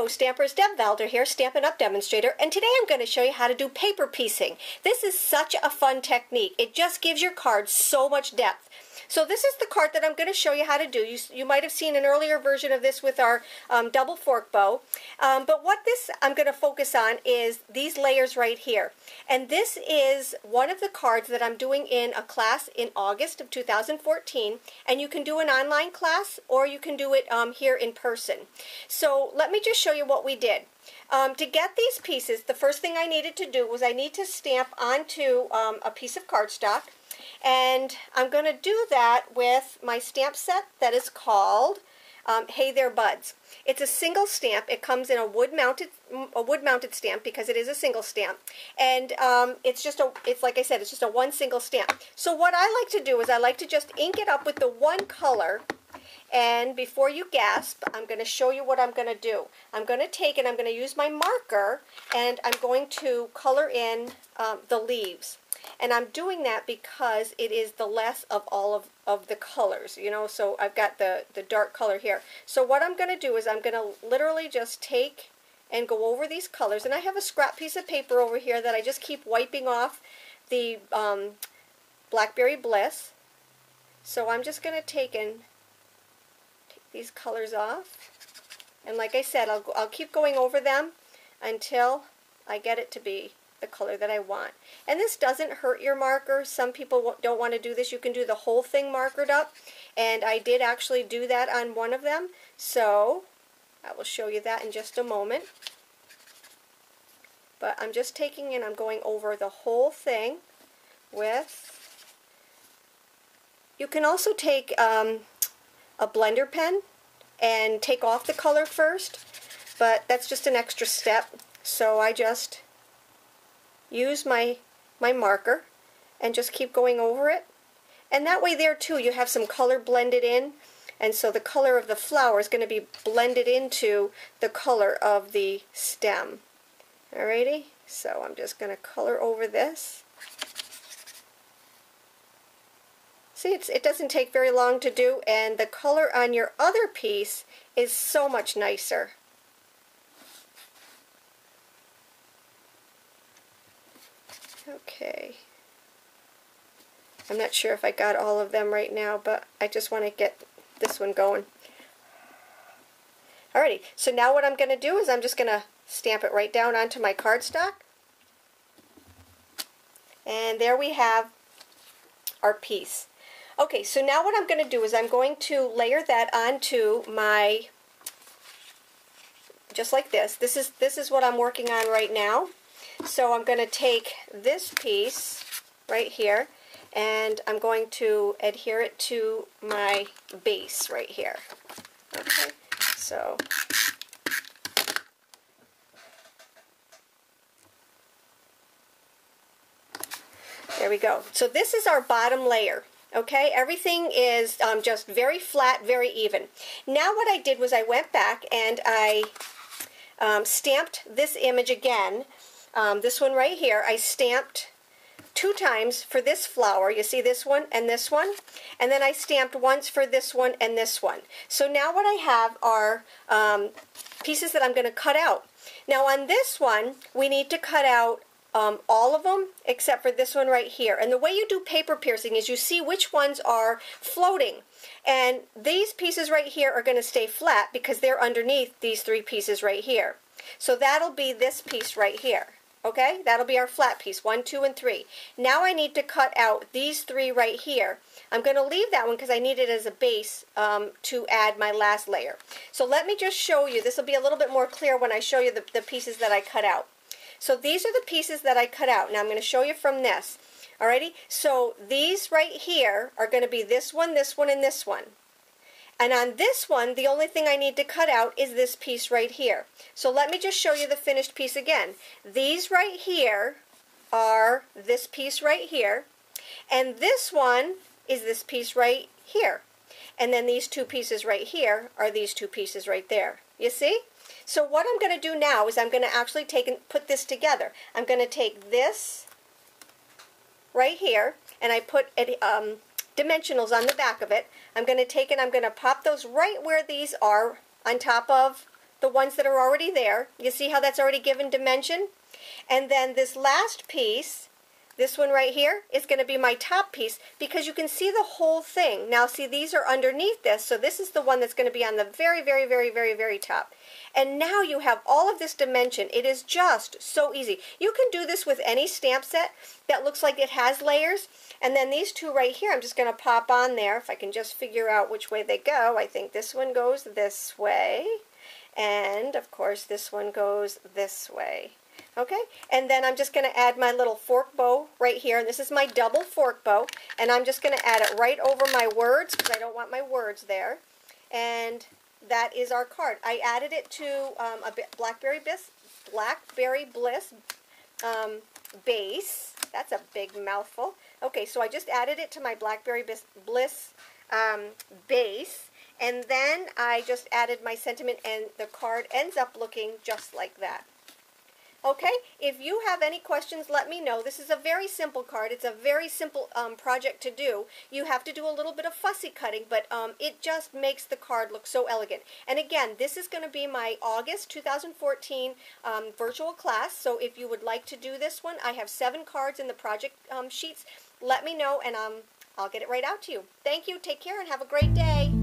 co-stampers, Deb Valder here, Stampin' Up! Demonstrator, and today I'm going to show you how to do paper piecing. This is such a fun technique. It just gives your card so much depth. So this is the card that I'm going to show you how to do. You might have seen an earlier version of this with our double fork bow. But what this I'm going to focus on is these layers right here. And this is one of the cards that I'm doing in a class in August of 2014. And you can do an online class or you can do it here in person. So let me just show you what we did. To get these pieces, the first thing I needed to do was I need to stamp onto a piece of cardstock. And I'm going to do that with my stamp set that is called Hey There Buds. It's a single stamp. It comes in a wood-mounted stamp because it is a single stamp. And it's like I said, it's just a one single stamp. So what I like to do is I like to just ink it up with the one color. And before you gasp, I'm going to show you what I'm going to do. I'm going to take and I'm going to use my marker and I'm going to color in the leaves. And I'm doing that because it is the less of all of the colors, you know, so I've got the dark color here. So what I'm going to do is I'm going to literally just take and go over these colors. And I have a scrap piece of paper over here that I just keep wiping off the Blackberry Bliss. So I'm just going to take these colors off. And like I said, I'll keep going over them until I get it to be the color that I want. And this doesn't hurt your marker. Some people don't want to do this. You can do the whole thing markered up, and I did actually do that on one of them, so I will show you that in just a moment. But I'm just taking and I'm going over the whole thing with, you can also take a blender pen and take off the color first, but that's just an extra step, so I just use my marker and just keep going over it. And that way there too you have some color blended in, and so the color of the flower is going to be blended into the color of the stem. Alrighty, so I'm just going to color over this. See, it doesn't take very long to do, and the color on your other piece is so much nicer. Okay, I'm not sure if I got all of them right now, but I just want to get this one going. Alrighty, so now what I'm going to do is I'm just going to stamp it right down onto my cardstock. And there we have our piece. Okay, so now what I'm going to do is I'm going to layer that onto my, just like this. This is what I'm working on right now. So I'm going to take this piece right here and I'm going to adhere it to my base right here. Okay, so there we go. So this is our bottom layer. Okay, everything is just very flat, very even. Now what I did was I went back and I stamped this image again. This one right here, I stamped 2 times for this flower. You see this one, and then I stamped once for this one and this one. So now what I have are pieces that I'm going to cut out. Now on this one, we need to cut out all of them except for this one right here. And the way you do paper piercing is you see which ones are floating. And these pieces right here are going to stay flat because they're underneath these 3 pieces right here. So that'll be this piece right here. Okay, that'll be our flat piece, 1, 2, and 3. Now I need to cut out these 3 right here. I'm going to leave that one because I need it as a base to add my last layer. So let me just show you. This will be a little bit more clear when I show you the pieces that I cut out. So these are the pieces that I cut out. Now I'm going to show you from this. Alrighty, so these right here are going to be this one, and this one. And on this one, the only thing I need to cut out is this piece right here. So let me just show you the finished piece again. These right here are this piece right here. And this one is this piece right here. And then these 2 pieces right here are these 2 pieces right there. You see? So what I'm going to do now is I'm going to actually take and put this together. I'm going to take this right here, and I put dimensionals on the back of it. I'm going to take and I'm going to pop those right where these are on top of the ones that are already there. You see how that's already given dimension? And then this last piece, this one right here, is going to be my top piece because you can see the whole thing. Now see, these are underneath this, so this is the one that's going to be on the very, very, very, very, very top. And now you have all of this dimension. It is just so easy. You can do this with any stamp set that looks like it has layers. And then these two right here, I'm just going to pop on there. If I can just figure out which way they go. I think this one goes this way. And, of course, this one goes this way. Okay, and then I'm just going to add my little fork bow right here, and this is my double fork bow, and I'm just going to add it right over my words because I don't want my words there. And that is our card. I added it to a Blackberry Bliss base. That's a big mouthful. Okay, so I just added it to my Blackberry Bliss base, and then I just added my sentiment, and the card ends up looking just like that. Okay, if you have any questions, let me know. This is a very simple card. It's a very simple project to do. You have to do a little bit of fussy cutting, but it just makes the card look so elegant. And again, this is going to be my August 2014 virtual class, so if you would like to do this one, I have 7 cards in the project sheets. Let me know, and I'll get it right out to you. Thank you, take care, and have a great day.